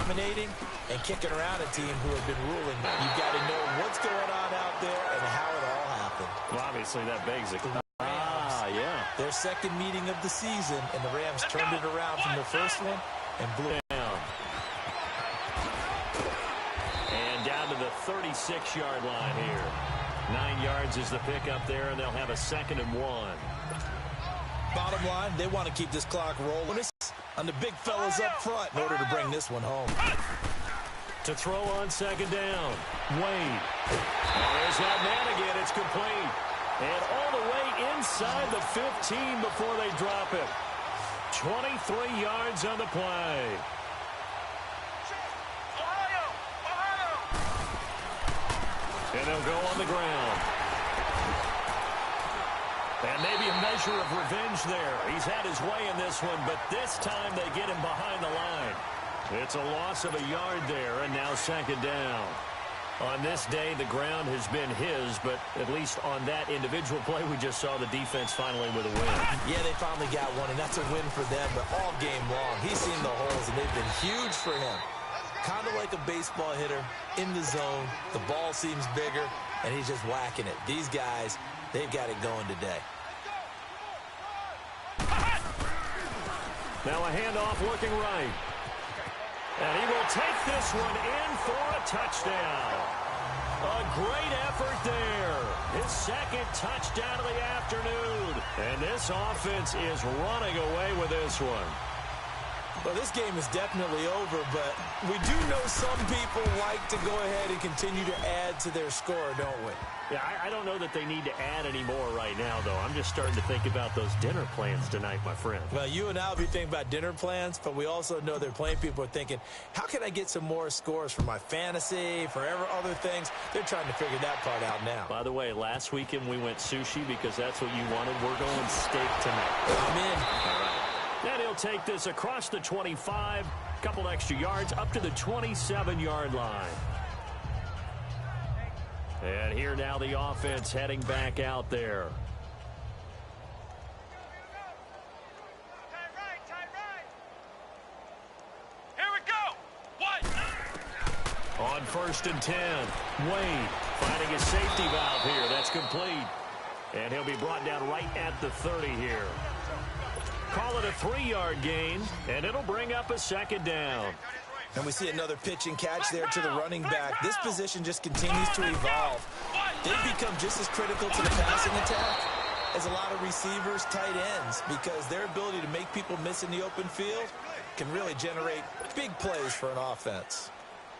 dominating and kicking around a team who have been ruling. You've got to know what's going on out there and how it all happened. Well, obviously that begs it. Yeah. Their second meeting of the season, and the Rams turned it around from the first one and blew it down. And down to the 36-yard line here. 9 yards is the pickup there, and they'll have a 2nd and 1. Bottom line, they want to keep this clock rolling on the big fellas up front in order to bring this one home. To throw on 2nd down, Wade. There's that man again. It's complete. And all the way inside the 15 before they drop it. 23 yards on the play. And they'll go on the ground. And maybe a measure of revenge there. He's had his way in this one, but this time they get him behind the line. It's a loss of a yard there, and now 2nd down. On this day, the ground has been his, but at least on that individual play, we just saw the defense finally with a win. Yeah, they finally got one, and that's a win for them, but all game long, he's seen the holes, and they've been huge for him. Kind of like a baseball hitter in the zone. The ball seems bigger, and he's just whacking it. These guys, they've got it going today. Now a handoff looking right. And he will take this one in for a touchdown. A great effort there. His 2nd touchdown of the afternoon. And this offense is running away with this one. Well, this game is definitely over, but we do know some people like to go ahead and continue to add to their score, don't we? Yeah, I don't know that they need to add any more right now, though. I'm just starting to think about those dinner plans tonight, my friend. Well, you and I will be thinking about dinner plans, but we also know they're playing people are thinking, how can I get some more scores for my fantasy, for other things? They're trying to figure that part out now. By the way, last weekend we went sushi because that's what you wanted. We're going steak tonight. I'm in. All right. And he'll take this across the 25, couple extra yards, up to the 27-yard line. And here now the offense heading back out there. Here we go. What? On 1st and 10, Wade finding a safety valve here. That's complete. And he'll be brought down right at the 30 here. Call it a 3-yard gain, and it'll bring up a 2nd down. And we see another pitch and catch there to the running back. This position just continues to evolve. They've become just as critical to the passing attack as a lot of receivers, tight ends, because their ability to make people miss in the open field can really generate big plays for an offense.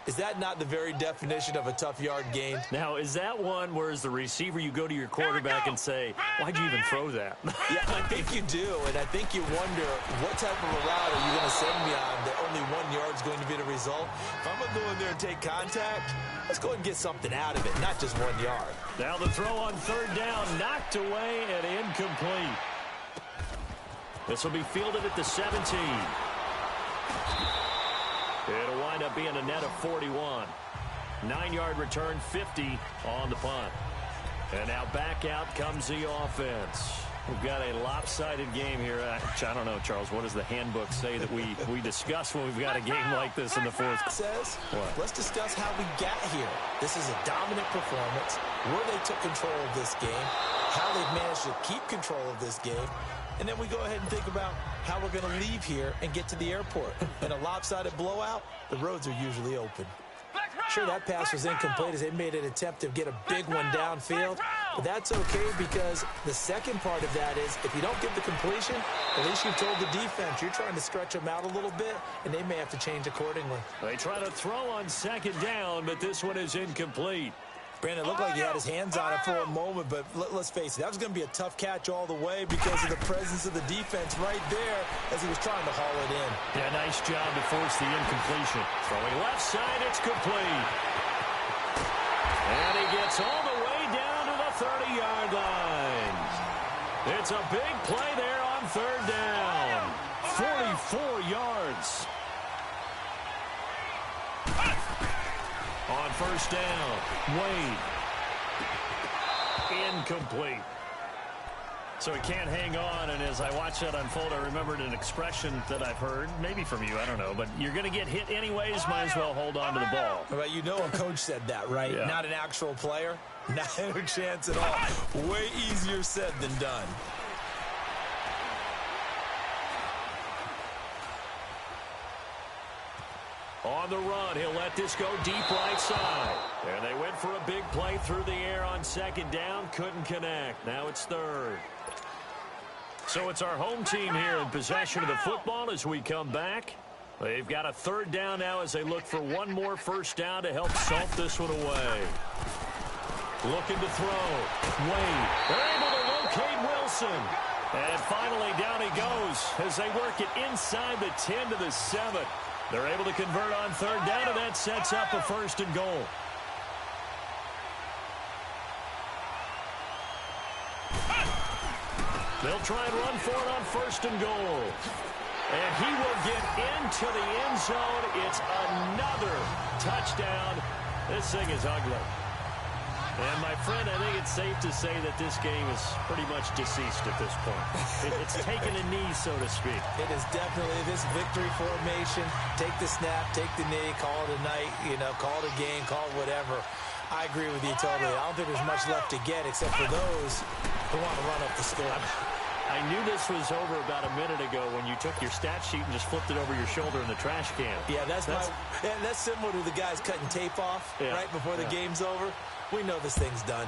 Is that not the very definition of a tough yard gain? Now, is that one where as the receiver you go to your quarterback and say, why'd you even throw that? Yeah, I think you do, and I think you wonder what type of a route are you going to send me on that only 1 yard is going to be the result? If I'm going to go in there and take contact, let's go ahead and get something out of it, not just 1 yard. Now the throw on 3rd down, knocked away and incomplete. This will be fielded at the 17. It'll wind up being a net of 41. 9-yard return, 50 on the punt. And now back out comes the offense. We've got a lopsided game here. I don't know, Charles, what does the handbook say that we discuss when we've got a game like this in the fourth? It says, what? Let's discuss how we got here. This is a dominant performance, where they took control of this game, how they've managed to keep control of this game, and then we go ahead and think about how we're going to leave here and get to the airport. In a lopsided blowout, the roads are usually open. Sure, that pass was incomplete as they made an attempt to get a big one downfield, but that's okay because the second part of that is if you don't get the completion, at least you told the defense you're trying to stretch them out a little bit, and they may have to change accordingly. They try to throw on 2nd down, but this one is incomplete. Brandon, it looked like he had his hands on it for a moment, but let's face it, that was going to be a tough catch all the way because of the presence of the defense right there as he was trying to haul it in. Yeah, nice job to force the incompletion. Throwing left side, it's complete. And he gets all the way down to the 30-yard line. It's a big play there on 3rd down. 44 yards. On 1st down, Wade. Incomplete. So he can't hang on, and as I watch that unfold, I remembered an expression that I've heard, maybe from you, I don't know, but you're going to get hit anyways, might as well hold on to the ball. Well, you know a coach said that, right? Yeah. Not an actual player. Not a chance at all. Way easier said than done. On the run, he'll let this go deep right side. And they went for a big play through the air on second down. Couldn't connect. Now it's third. So it's our home team here in possession of the football as we come back. They've got a third down now as they look for one more first down to help salt this one away. Looking to throw. Wade. They're able to locate Wilson. And finally down he goes as they work it inside the 10 to the 7. They're able to convert on third down, and that sets up a first and goal. They'll try and run for it on first and goal. And he will get into the end zone. It's another touchdown. This thing is ugly. And, my friend, I think it's safe to say that this game is pretty much deceased at this point. It's taken a knee, so to speak. It is definitely this victory formation. Take the snap, take the knee, call it a night, call it a game, call it whatever. I agree with you totally. I don't think there's much left to get except for those who want to run up the score. I knew this was over about a minute ago when you took your stat sheet and just flipped it over your shoulder in the trash can. Yeah, that's similar to the guys cutting tape off right before the game's over. We know this thing's done.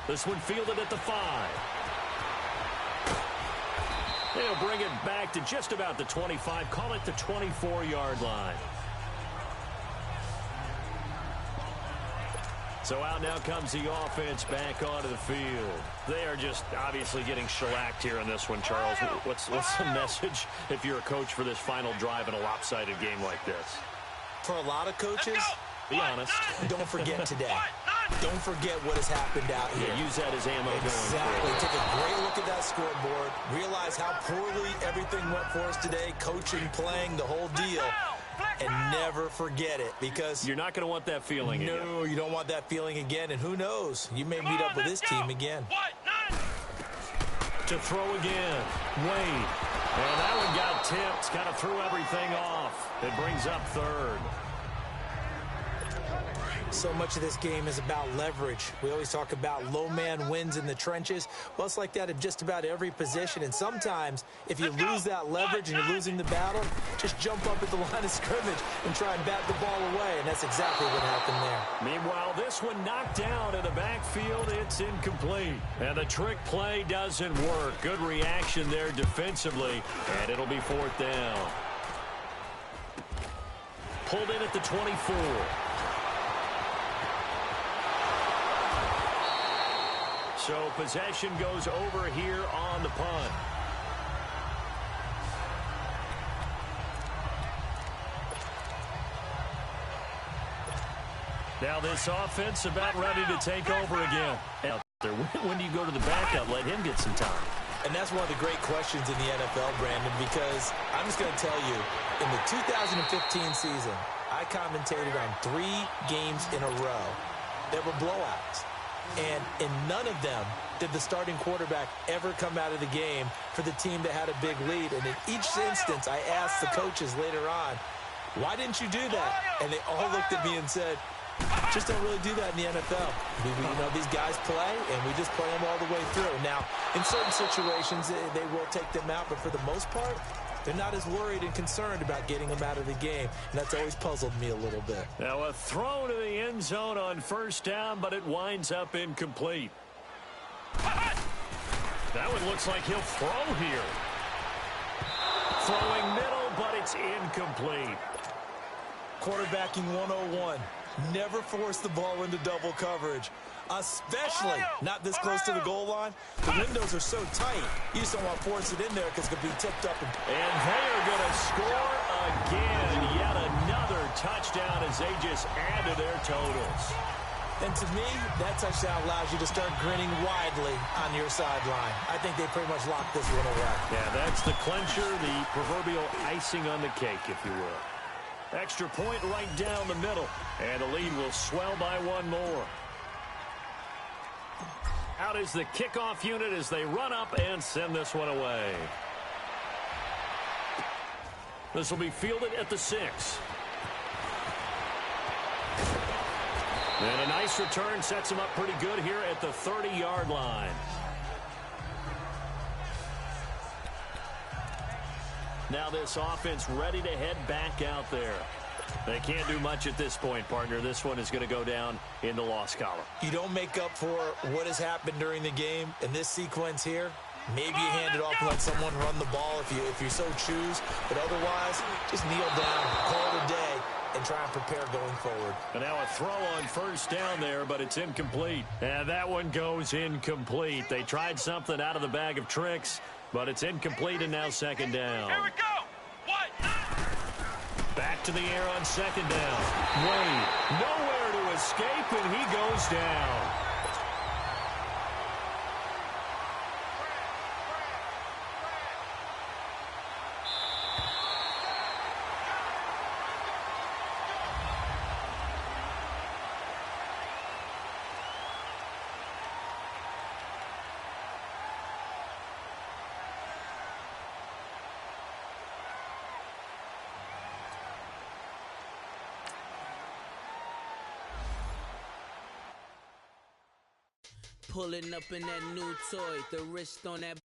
This one fielded at the 5. They'll bring it back to just about the 25. Call it the 24-yard line. So out now comes the offense back onto the field. They are just obviously getting shellacked here in this one, Charles. What's the message if you're a coach for this final drive in a lopsided game like this? For a lot of coaches, be honest, don't forget today. Don't forget what has happened out here. Yeah, use that as ammo going Exactly. forward. Take a great look at that scoreboard. Realize how poorly everything went for us today. Coaching, playing, the whole deal. And never forget it, because you're not going to want that feeling again. No, you don't want that feeling again. And who knows? You may meet up with this team again. To throw again. Wade. And that one got tipped. Kind of threw everything off. It brings up third. So much of this game is about leverage. We always talk about low man wins in the trenches. Well, it's like that at just about every position. And sometimes, if you lose that leverage and you're losing the battle, just jump up at the line of scrimmage and try and bat the ball away. And that's exactly what happened there. Meanwhile, this one knocked down in the backfield. It's incomplete. And the trick play doesn't work. Good reaction there defensively. And it'll be fourth down. Pulled in at the 24. So possession goes over here on the punt. Now this offense about ready to take over again. When do you go to the backup? Let him get some time. And that's one of the great questions in the NFL, Brandon, because I'm just going to tell you, in the 2015 season, I commentated on 3 games in a row. There were blowouts. And in none of them did the starting quarterback ever come out of the game for the team that had a big lead. And in each instance, I asked the coaches later on, why didn't you do that? And they all looked at me and said, just don't really do that in the NFL. These guys play, and we just play them all the way through. Now, in certain situations, they will take them out, but for the most part, they're not as worried and concerned about getting them out of the game. And that's always puzzled me a little bit. Now a throw to the end zone on first down, but it winds up incomplete. That one looks like he'll throw here. Throwing middle, but it's incomplete. Quarterbacking 101. Never force the ball into double coverage, especially not this close to the goal line. The windows are so tight, you just don't want to force it in there because it could be tipped up. And they are going to score again. Yet another touchdown as they just add to their totals. And to me, that touchdown allows you to start grinning widely on your sideline. I think they pretty much locked this one away. Yeah, that's the clincher, the proverbial icing on the cake, if you will. Extra point right down the middle. And the lead will swell by one more. Out is the kickoff unit as they run up and send this one away. This will be fielded at the 6. And a nice return sets him up pretty good here at the 30-yard line. Now this offense ready to head back out there. They can't do much at this point, partner. This one is going to go down in the loss column. You don't make up for what has happened during the game in this sequence here. Maybe you hand it off and let someone run the ball if you so choose. But otherwise, just kneel down, call it a day, and try and prepare going forward. And now a throw on first down there, but it's incomplete. And that one goes incomplete. They tried something out of the bag of tricks, but it's incomplete and now second down. Here we go. What? Back to the air on second down. Wade, nowhere to escape, and he goes down. Pulling up in that new toy, the wrist on that